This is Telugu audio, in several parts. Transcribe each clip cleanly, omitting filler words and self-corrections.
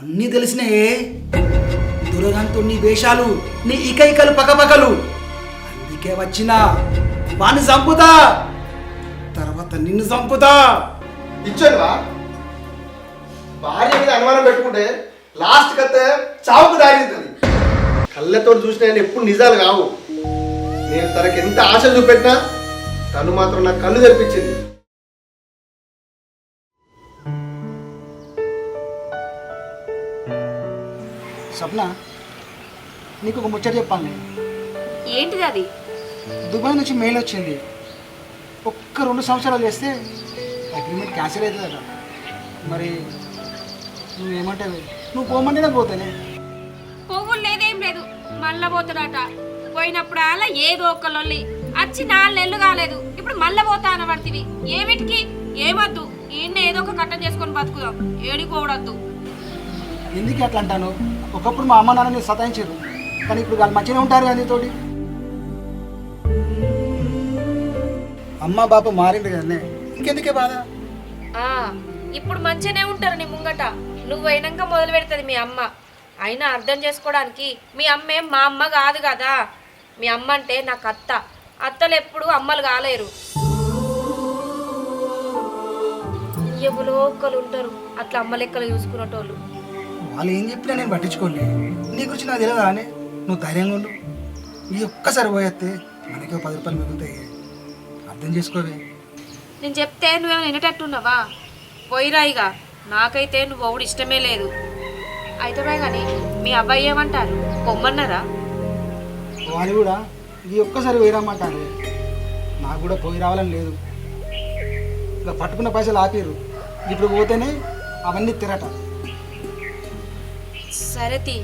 అన్నీ తెలిసినాయే. దురగంతో నీ వేషాలు, నీ ఇకైకలు పకపకలు. అందుకే వచ్చినా వాణ్ణి చంపుతా, తర్వాత నిన్ను చంపుతా. ఇచ్చానువా భార్య మీద అనుమానం పెట్టుకుంటే లాస్ట్ కతే చావుకు దారింది. కళ్ళతో చూసిన ఆయన ఎప్పుడు నిజాలు కావు. నేను తనకి ఎంత ఆశ చూపెట్టినా తను మాత్రం నాకు కళ్ళు తెరిపించింది. స్వప్న, నీకు ఒక ముచ్చట చెప్పాలి నేను. ఏంటిది అది? దుబాయ్ నుంచి మెయిల్ వచ్చింది. ఒక్క 2 సంవత్సరాలు చేస్తే అగ్రిమెంట్ క్యాన్సిల్ అవుతుందట. మరి నువ్వేమంటావు? నువ్వు పోమంటేనే పోతానే. పోగులు లేదేం లేదు, మళ్ళా పోతాడట. పోయినప్పుడు అలా ఏదో ఒక్క లొల్లి వచ్చి 4 నెలలు కాలేదు, ఇప్పుడు మళ్ళా పోతా అనబడితివి. ఏమిటికి? ఏమద్దు, ఈయన ఏదో ఒక కట్టం చేసుకొని బతుకుదాం, ఏడిపోవడద్దు. ఎందుకు అట్లా అంటాను? ఒకప్పుడు మా అమ్మ నాన్నని సతాయించారు, కానీ ఇప్పుడు వాళ్ళు మంచిగా ఉంటారు కదా నీతోటి. అమ్మ బాప మారింది కదనే, ఇంకెందుకే బాధ? ఇప్పుడు మంచిగానే ఉంటారు నీ ముంగట. నువ్వు అయినాక మొదలు పెడుతుంది మీ అమ్మ. అయినా అర్థం చేసుకోవడానికి మీ అమ్మే మా అమ్మ కాదు కదా. మీ అమ్మ అంటే నాకు అత్త. అత్తలు ఎప్పుడు అమ్మలు కాలేరు. ఎవరో ఒక్కరు ఉంటారు అట్లా అమ్మ లెక్కలు చూసుకునేటోళ్ళు. వాళ్ళు ఏం చెప్పినా నేను పట్టించుకోలే. నీ గురించి నాకు తెలియదా అని? నువ్వు ధైర్యంగా ఉండు. నీ ఒక్కసారి పోయేస్తే మనకి 10 రూపాయలు మిగులుతాయి. అర్థం చేసుకోవే. నేను చెప్తే నువ్వేమైనా వినేటట్టున్నావా? పోయిరాయిగా, నాకైతే నువ్వు ఒకడు ఇష్టమే లేదు. అయితే కానీ మీ అబ్బాయి ఏమంటారు? పొమ్మన్నారా? వాళ్ళు కూడా ఈ ఒక్కసారి పోయిరమ్మంటారు. నాకు కూడా పోయి రావాలని లేదు. ఇక పట్టుకున్న పైసలు ఆపిర్రు, ఇప్పుడు పోతేనే అవన్నీ తిరట. సరే తీ,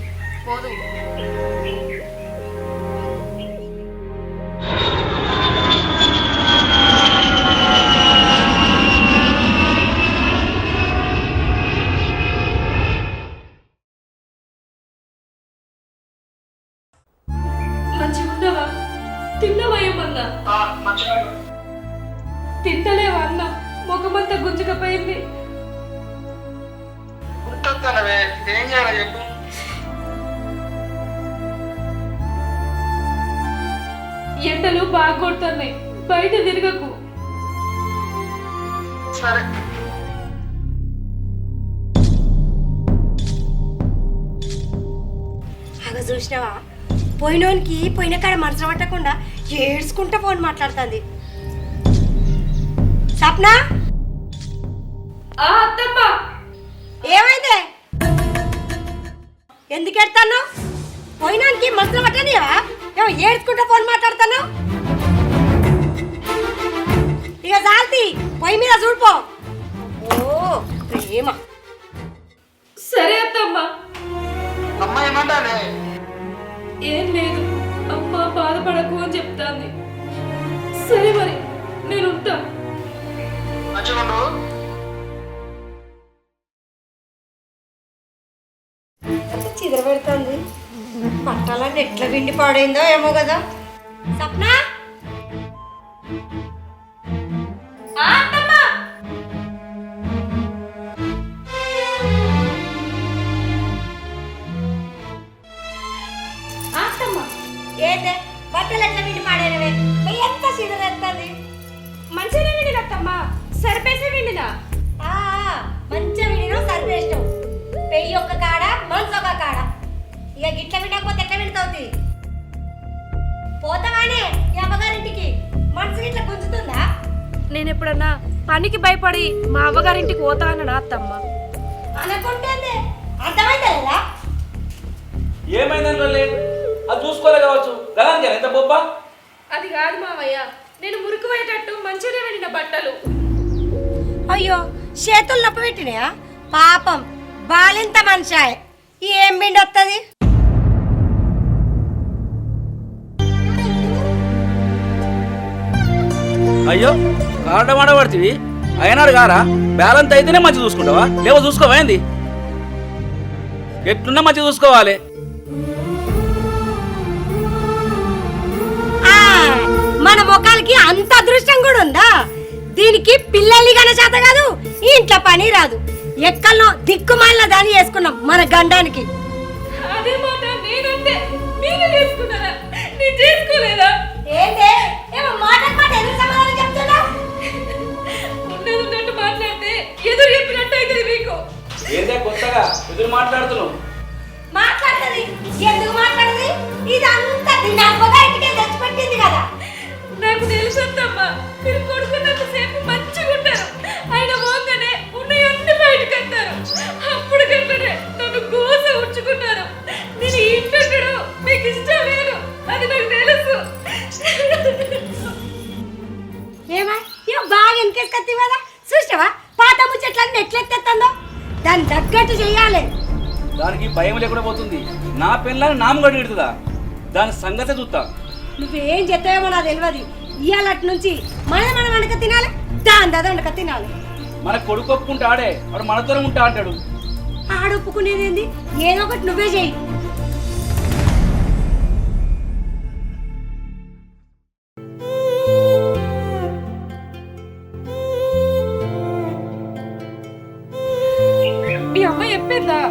పోదు. మంచిగుండవా? తిన్నవా ఏమన్నా? తింటలేవా అన్న? ముఖమంతా గుంజుకపోయింది. ఎండలు బాగా కొడుతున్నాయి, బయట తిరగకు. అగ చూసినావా, పోయినోనికి పోయిన కాడ మనసు పట్టకుండా ఏడ్చుకుంటా ఫోన్ మాట్లాడుతుంది. సప్న, అత్తమ్మా ఏమైంది? ఎందుకు ఎడతాను? పోయినోనికి మనసులో పట్టనివా? ఏమో ఏడ్చుకుంటా ఫోన్ మాట్లాడుతాను. ఇక చాల్తి, పొయ్యి మీద చూడిపో. ఓ ప్రేమ. సరే అత్తమ్మా. అమ్మాయి ఏమంటానే? ఏం లేదు, అమ్మ బాధపడకు అని చెప్తాంది. సరే మరి నేను ఉంటా. చిదర పెడుతుంది. పట్టాలని ఎట్లా పిండి పాడైందో ఏమో కదా. సప్న, ఏంటే బట్టలు ఎట్లా పిండి పాడైనవే? ఎంత చిదర ఎత్తుంది. మంచిగా విండినత్తమ్మా, సరిపేసి విండినా. మంచిగా విడినా సరిపేస్తాం. పెయ్యి ఒక్క కాడ, మనసు ఒక కాడ. ఇక గిట్ల వినకపోతే ఎట్లా వింటవుతుంది? పోతావానే ఈ అమ్మగారింటికి? మనసు గిట్ల గుంజుతుందా? నేను ఎప్పుడన్నా పనికి భయపడి మా అవ్వగారింటికి పోతా అన్న అత్తమ్మ. అనుకుంటే అర్థమైతే లేదా? ఏమైందని వెళ్ళి అది చూసుకోలే కావచ్చు. గలాంజా ఎంత బొబ్బ? అది కాదు మావయ్య, నేను మురికి పోయేటట్టు మంచిగా వెళ్ళిన బట్టలు. అయ్యో, చేతులు నొప్పి పెట్టినాయా? పాపం బాలింత మనిషాయ్, ఏం పిండి వస్తుంది? అయ్యో కారణమాట పడుతుంది. అయినాడు గారా బ్యాలెన్స్ అయితేనే మంచి చూసుకుంటావా? లేవో చూసుకోవేంది? ఎట్లున్నా మంచి చూసుకోవాలి. మన ముఖాలకి అంత అదృష్టం కూడా ఉందా? దీనికి పిల్లల్ని కన చేత కాదు, ఇంట్లో పని రాదు. ఎక్కల్లో దిక్కుమాలిన దాన్ని వేసుకున్నాం మన గండానికి. అదే మాట నేనంటే మీరే చేసుకున్నారా? నేను చేసుకోలేదా? ఏంటే ఏమో మాట మాట ఎందుకు సమాధానం చెప్తున్నా? ఉన్నట్టు మాట్లాడితే ఎదురు చెప్పినట్టు అవుతుంది మీకు. ఏందే కొత్తగా ఎదురు మాట్లాడుతున్నావు? మాట్లాడుతుంది ఎందుకు మాట్లాడుతుంది? ఇదంతా తిన్నాక ఇంటికి తెచ్చిపెట్టింది కదా. నాకు తెలుసమ్మా, మీరు కొడుకున్నంతసేపు మంచిగా ఉంటారు. ఆయన పోగానే ఉన్నాయన్నీ బయటకు వస్తారు. అప్పుడు కంటే నన్ను గోస ఉంచుకున్నారు. నేను ఇంటడు మీకు ఇష్టం లేదు, అది నాకు తెలుసు. ఏమా ఏం బాగా వెనకేసుకొత్తి కదా, చూసావా పాత ముచ్చట్లన్నీ ఎట్లెత్తేస్తుందో. దాన్ని తగ్గట్టు చెయ్యాలి. దానికి భయం లేకుండా పోతుంది. నా పిల్లని నామగడి పెడుతుందా? దాని సంగతే చూస్తా. నువ్వేం చెప్తావేమో నాకు తెలియదు. ఇవాళ నుంచి మనం వండక తినాలి, దాని దాదా వండక తినాలి. మన కొడుకు ఒప్పుకుంటా ఆడే, వాడు మనతోనే ఉంటా అంటాడు. ఆడొప్పుకునేది ఏంది? ఏదో ఒకటి నువ్వే చెయ్యి. మీ అమ్మ చెప్పిందా?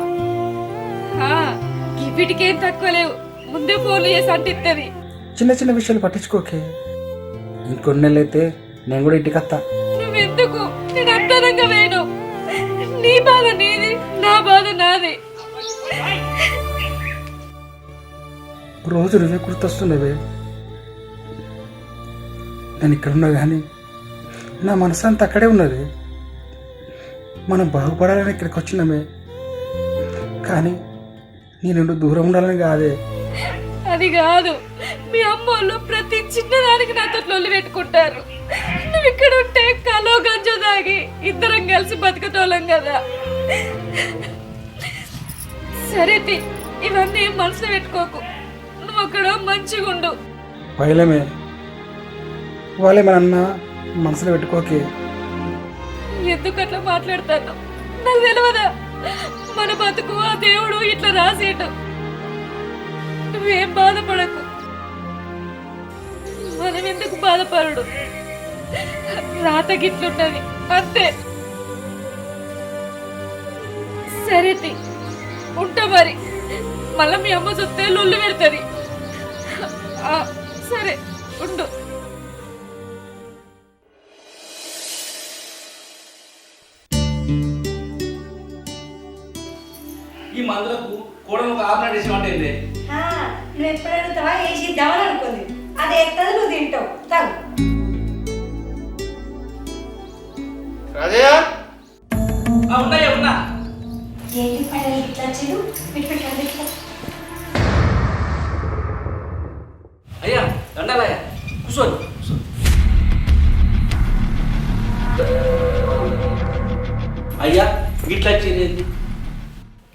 వీటికేం తక్కువ లేవు, ముందే ఫోన్లు చేసి అంటిస్తుంది. చిన్న చిన్న విషయాలు పట్టించుకోకే. ఇంకొన్ని నెలలు అయితే నేను కూడా ఇంటికి వస్తా. నువ్వెందుకు? నేను అర్థంగా వేను. నీ బాధ నీది, నా బాధ నాది. రోజు నువ్వే గుర్తొస్తున్నవే. నేను ఇక్కడున్నా కానీ నా మనసు అంతా అక్కడే ఉన్నది. మనం బాగుపడాలని ఇక్కడికి వచ్చినామే, కానీ నేను దూరం ఉండాలని కాదే. అది కాదు, మీ అమ్మోళ్ళు ప్రతి చిన్నదానికి నాతో లొల్లి పెట్టుకుంటారు. నువ్వు ఇక్కడ ఉంటే కలో గంజ దాగి ఇద్దరం కలిసి బతుకుతోళ్ళం కదా. సరే ఇవన్నీ మనసులో పెట్టుకోకు. నువ్వు అక్కడ మంచిగా ఉండు. పైలమే వాళ్ళే మన అన్న మనసులో పెట్టుకోకే. ఎందుకు అట్లా మాట్లాడతాను? నాకు తెలియదా మన బతుకు ఆ దేవుడు ఇట్లా రాసేయటం? నువ్వేం బాధపడకు. మనం ఎందుకు బాధపడడు? రాత గిట్లున్నది అంతే. సరే ఉంటా మరి. మళ్ళీ మీ అమ్మ చూస్తే లొల్లు పెడుతుంది. సరే ఉండు. ఈ మందులకు కూడా ఒక ఆపరేట్ చేసామంటే ఏంది? నువ్వు ఎప్పుడు అడుగుతావా వేసిద్దామని అనుకుంది. అది ఎత్తది, నువ్వు తింటావు. తాగు. రాజయ్య ఉన్నాయా? ఉన్నా. ఏంటి పైన ఇట్లా వచ్చేది? పెట్టు ఇట్లా. అయ్యా దండాలయ్యా, కూర్చోండి. అయ్యా ఇట్లా వచ్చేది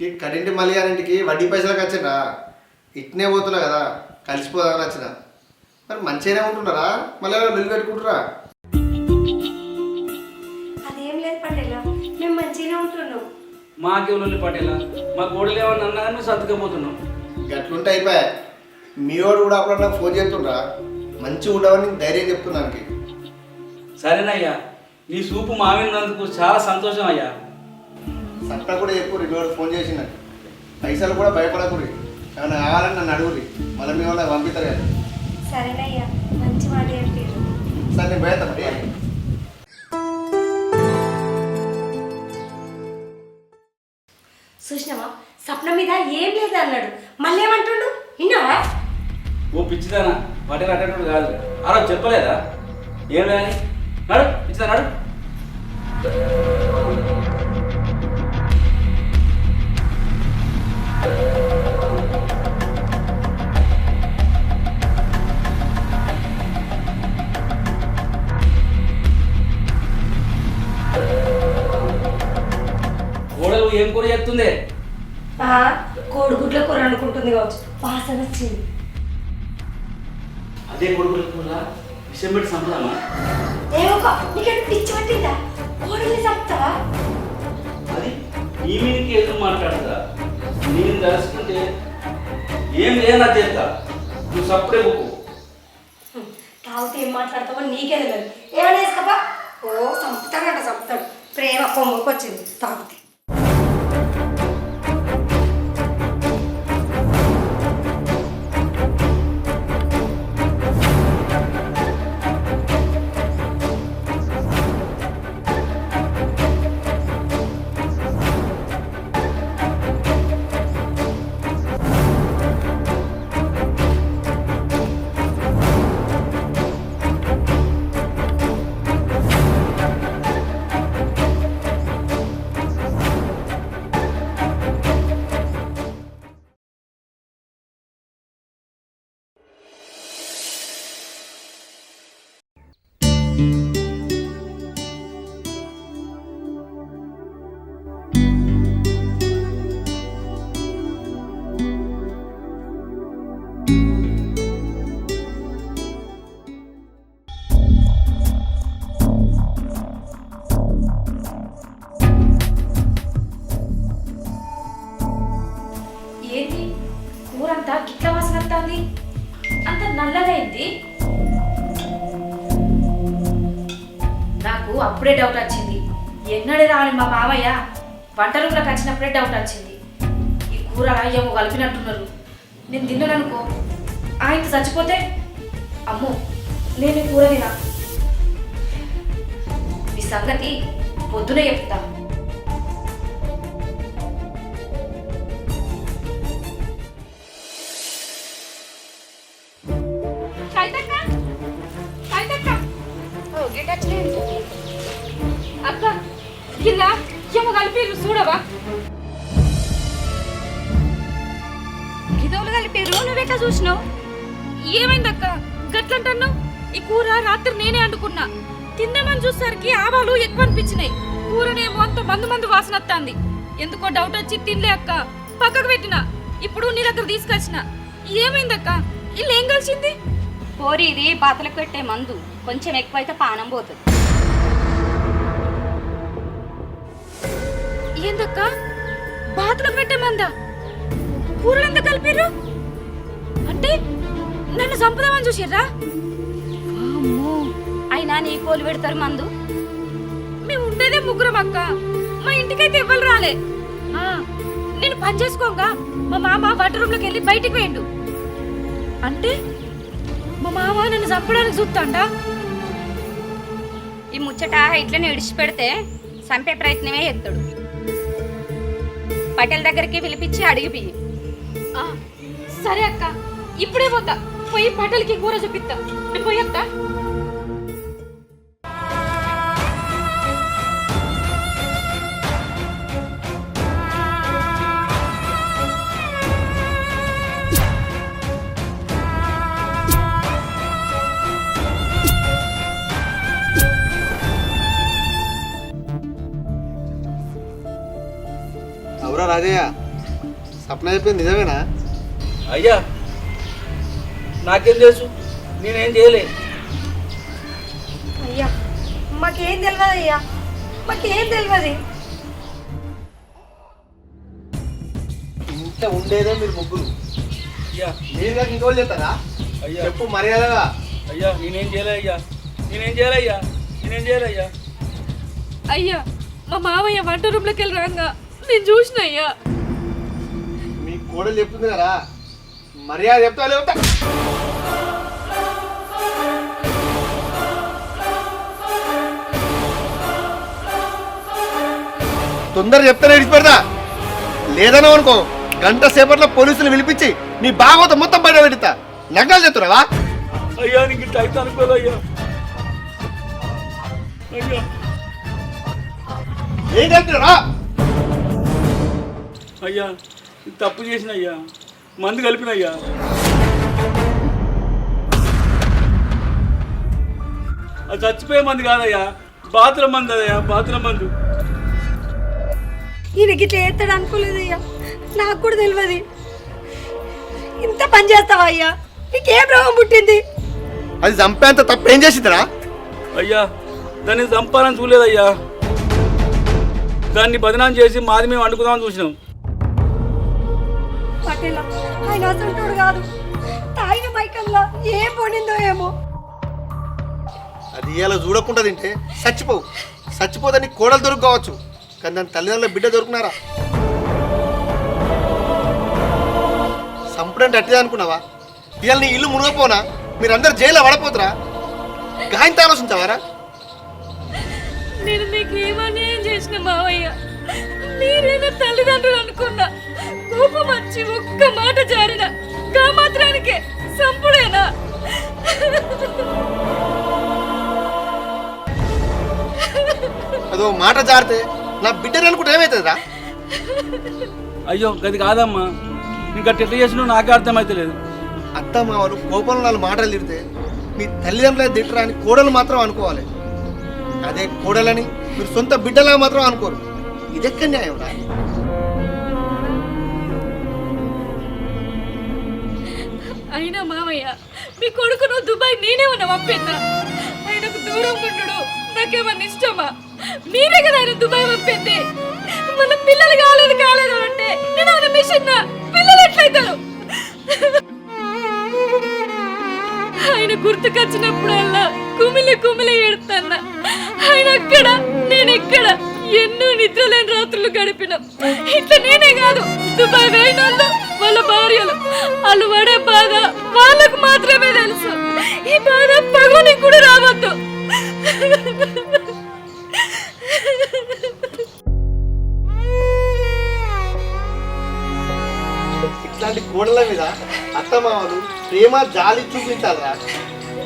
ఈ కడింటి మళ్ళీ గారింటికి వడ్డీ పైసలకు వచ్చిండ్రా. ఇట్నే పోతున్నా కదా, కలిసిపోదామని వచ్చిన. మరి మంచిగానే ఉంటున్నారా? మళ్ళీ బిల్లు పెట్టుకుంటారా? అదేం లేదు పటేలా, మేము మంచిగానే ఉంటున్నాం. మాకేళ్ళు పట్టేలా మా కోడలు ఏమన్నా అన్నా కానీ సర్దుకపోతున్నాం. గట్లుంటే అయిపోయా. మీ వాడు కూడా అప్పుడు నాకు ఫోన్ చేస్తుండ్రా. మంచిగా ఉండవని ధైర్యం చెప్తున్నానికి. సరేనయ్యా, నీ సూపు మావినందుకు చాలా సంతోషం అయ్యా. సట్ట కూడా చెప్పుర్రి, మీ వాడు ఫోన్ చేసిన. పైసలు కూడా భయపడకుర్రి. ఏమైనా కావాలని నన్ను అడుగురి, మళ్ళీ మీ వాళ్ళకి పంపిస్తారు కదా. సరేనయ్యా, మంచి మాట చెప్పారు. సరే నేను బయట మరి. చూసినావా, స్వప్నం మీద ఏం లేదు అన్నాడు. మళ్ళీ ఏమంటుండు విన్నావా? ఓ పిచ్చిదానా, పట్టేలు అట్టేటోడు కాదు. ఆ రోజు చెప్పలేదా? ఏం లేదని నడు, పిచ్చిదా నడు. కోడలు ఏం కూర చేస్తుంది? కోడిగుడ్ల కూర అనుకుంటుంది కావచ్చు, వాసన వచ్చింది. అదే కొడుకుల కూర విషయం పెట్టి సంపదామా? ఏమో నీకంటే పిచ్చి పట్టిందా? కోడిని చంపుతావా? అది ఈ మీదకి ఎదురు మాట్లాడుతుందా? నేను తెలుసుకుంటే ఏం లేనా చేస్తా. నువ్వు సప్పుడే పోకు. తాగితే ఏం మాట్లాడతావో నీకే తెలియదు. ఏమైనా వేసుకోపా. ఓ చంపుతాడంట, చంపుతాడు. ప్రేమ కొమ్ముకు వచ్చింది తాగితే. అంతా గిట్ల వాసన వస్తుంది, అంత నల్లగైంది. నాకు అప్పుడే డౌట్ వచ్చింది. ఎన్నడే రావాలి మా మామయ్య వంట రూమ్లోకి వచ్చినప్పుడే డౌట్ వచ్చింది. ఈ కూర ఏమో కలిపినట్టున్నారు. నేను తిన్నాననుకో, ఆయన చచ్చిపోతే అమ్మో నేను ఈ కూర తినా. మీ సంగతి పొద్దునే చెప్తా. అక్క కింద ఏమో కలిపిర్రు చూడవా? గిదవులు కలిపిర్రు, నువ్వెట్లా చూసినావు? ఏమైందక్క గట్లంటున్నావు? ఈ కూర రాత్రి నేనే వండుకున్నా. తిందామని చూసేసరికి ఆవాలు ఎక్కువ అనిపించినాయి. కూరనేమో అంత మందు వాసన వస్తుంది. ఎందుకో డౌట్ వచ్చి తినలే అక్క, పక్కకు పెట్టినా. ఇప్పుడు నీ దగ్గర తీసుకొచ్చిన. ఏమైందక్క? ఇల్లు ఏం కలిసింది? పోరి ఇది బాతలకు పెట్టే మందు, కొంచెం ఎక్కువైతే పానం పోతుంది. ఏందక్క బాతులకు పెట్టే మందా? కూరలు ఎంత కలిపిర్రు? అంటే నన్ను చంపుదామని చూసిర్రా? అయినా నీ కోలు పెడతారు మందు. మేము ఉండేదే ముగ్గురం అక్క, మా ఇంటికైతే ఇవ్వాలి రాలే. నేను పని చేసుకోగా మా మామ వంట రూమ్లోకి వెళ్ళి బయటికి వేయండు. అంటే మా మామ నన్ను చంపడానికి చూస్తాడా? ఈ ముచ్చట ఇట్లనే ఇడిచిపెడితే చంపే ప్రయత్నమే ఎత్తాడు. పటేల్ దగ్గరికి పిలిపించి అడిగిపి. సరే అక్క, ఇప్పుడే పోతా. పోయి పటేల్కి కూర చూపిస్తా. నేను పోయేస్తా. అవురా రాజయ్య, సప్న చెప్పింది నిజమేనా? అయ్యా నాకేం తెలుసు, నేనేం చేయలే. అయ్యా మాకేం తెలియదు అయ్యా, మాకేం తెలియదు. ఇంత ఉండేదే మీరు ముగ్గురు, అయ్యా మీరు కాక ఇంకోళ్ళు చెప్తారా? అయ్యా చెప్పు మర్యాదగా. అయ్యా నేనేం చేయలే అయ్యా, నేనేం చేయలే అయ్యా, నేనేం చేయలే అయ్యా. అయ్యా మా మామయ్య వంట రూమ్లోకి వెళ్ళి రాగా నేను చూసిన. అయ్యా మీ కోడలు చెప్తుంది కదా, మర్యాద చెప్తా లేవుతా. తొందర చెప్తానే విడిచిపెడతా, లేదనో అనుకో గంట సేపట్లో పోలీసులు పిలిపించి నీ భాగవతం మొత్తం బయట పెడతా. నగ్నాలు చెప్తున్నావా? అయ్యా నీకు ఇట్లా అయితే అనుకోలే అయ్యా. అయ్యా ఏం చెప్తున్నారా? అయ్యా తప్పు చేసిన అయ్యా, మందు కలిపిన అయ్యా. అది చచ్చిపోయే మందు కాదయ్యా, బాతుల మందు అదయ్యా, బాతుల మందు. ఈయనకి ఇట్లా చేస్తాడు అనుకోలేదయ్యా, నాకు కూడా తెలియదు. ఇంత పని చేస్తావా అయ్యా? నీకేం రోగం పుట్టింది? అది చంపేంత తప్పేం చేసిందిరా? అయ్యా దాన్ని చంపాలని చూడలేదయ్యా, దాన్ని బదనాం చేసి మాది మేము వండుకుందామని చూసినాం. పటేల ఆయన అసంటోడు కాదు, తాగిన మైకంలో ఏం పొండిందో ఏమో. అది ఇలా చూడకుండా తింటే చచ్చిపోవు. చచ్చిపోదని కోడలు దొరుకుకోవచ్చు, కానీ దాని తల్లిదండ్రుల బిడ్డ దొరుకున్నారా? సంపుడంటే అట్టిదా అనుకున్నావా? ఇవాళ నీ ఇల్లు మునగపోనా? మీరందరూ జైల్లో పడపోతురా? గాయంతో ఆలోచించావారా? నేను మీకు ఏమన్యాయం చేసిన మావయ్య? మీరేనా తల్లిదండ్రులు అనుకున్నా. కోపం వచ్చి ఒక్క మాట జారిన గా మాత్రానికే సంపుడేనా? అదో మాట జారితే నా బిడ్డని అనుకుంటే ఏమవుతుందిరా? అయ్యో గది కాదమ్మా, నీకు అట్లా ఎట్లా చేసినా నాకే అర్థమైతే లేదు. అత్త మామలు కోపంలో 4 మాటలు తిడితే మీ తల్లిదండ్రులు తిట్టరా అని కోడలు మాత్రం అనుకోవాలి. అదే కోడలని మీరు సొంత బిడ్డలా మాత్రం అనుకోరు. ఇదెక్కడ న్యాయం రా? అయినా మామయ్య, మీ కొడుకును దుబాయ్ నేనే ఉన్నా పంపిద్దా? ఆయనకు దూరం ఉండడు నాకేమన్నా ఇష్టమా? మీరే కదా ఆయన దుబాయ్ పంపింది. మన పిల్లలు కాలేదు అంటే నేను ఆయన మిషన్ పిల్లలు ఎట్లయితారు? గుర్తుకొచ్చినప్పుడల్లా కుమిలి కుమిలి ఏడుతాన్న. ఆయన అక్కడ నేను ఇక్కడ ఎన్నో నిద్రలేని రాత్రులు గడిపినాం. ఇట్లా నేనే కాదు, దుబాయ్ వేయినోళ్ళు వాళ్ళ భార్యలు వాళ్ళు పడే బాధ వాళ్ళకు మాత్రమే తెలుసు. ఈ బాధ పగోనికి కూడా రావద్దు. ఇట్లాంటి కోడల మీద అత్తమామలు ప్రేమ జాలి చూపించాలరా.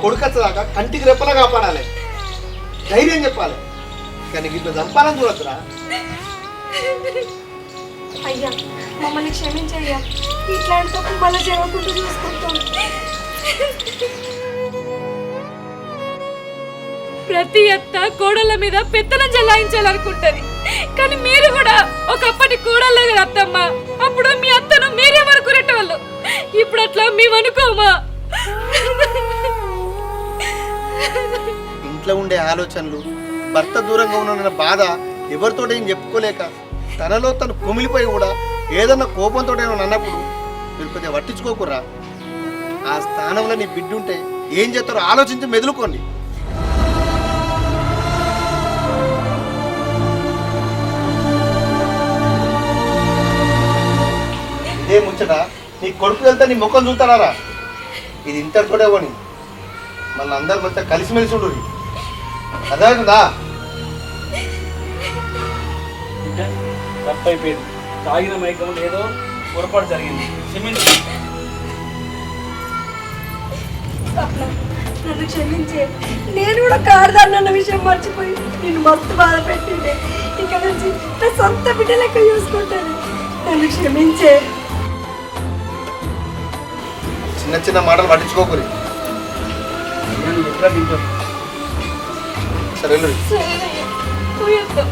కొడుకచ్చదాకా కంటికి రెప్పలా కాపాడాలి, ధైర్యం చెప్పాలి. కానీ ఇట్లా చంపాలని చూడద్దురా. అయ్యా మమ్మల్ని క్షమించయ్యా, ఇట్లాంటి తప్పు మళ్ళీ జరగకుండా చూసుకుంటాం. ప్రతి అత్త కోడళ్ళ మీద పెత్తనం చెలాయించాలనుకుంటది, కానీ మీరు కూడా ఒకప్పటి కోడళ్ళ కదా అత్తమ్మ. అప్పుడు మీ అత్తను మీరే వరకునేటోళ్ళు, ఇప్పుడు అట్లా మేమనుకోమా? ఇంట్లో ఉండే ఆలోచనలు, భర్త దూరంగా ఉన్న బాధ ఎవరితో ఏం చెప్పుకోలేక తనలో తను కుమిలిపోయి కూడా ఏదన్నా కోపంతో అన్నప్పుడు మీరు కొద్దిగా పట్టించుకోకుర్రా. ఆ స్థానంలో నీ బిడ్డ ఉంటే ఏం చేస్తారో ఆలోచించి మెదులుకోండి. ఇదే ముచ్చట నీ కొడుకు వెళ్తే నీ ముఖం చూస్తారా? ఇది ఇంతటితోటే పోని, మళ్ళీ అందరు మొత్తం కలిసిమెలిసి ఉండు. అర్థమవుతుందా? తప్పైపోయింది. తాగిన మైకంలో ఏదో పొరపాటు జరిగింది. నన్ను క్షమించే, నేను కూడా కారదాన్న విషయం మర్చిపోయి నేను మస్తు బాధ పెట్టిండే. ఇక నుంచి నా సొంత బిడ్డ లెక్క చూసుకుంటాను. నన్ను క్షమించే. చిన్న చిన్న మాటలు పట్టించుకోకూరి. ఎట్లా తింటాం? సరే సరేనయ్యా, పోయేద్దాం.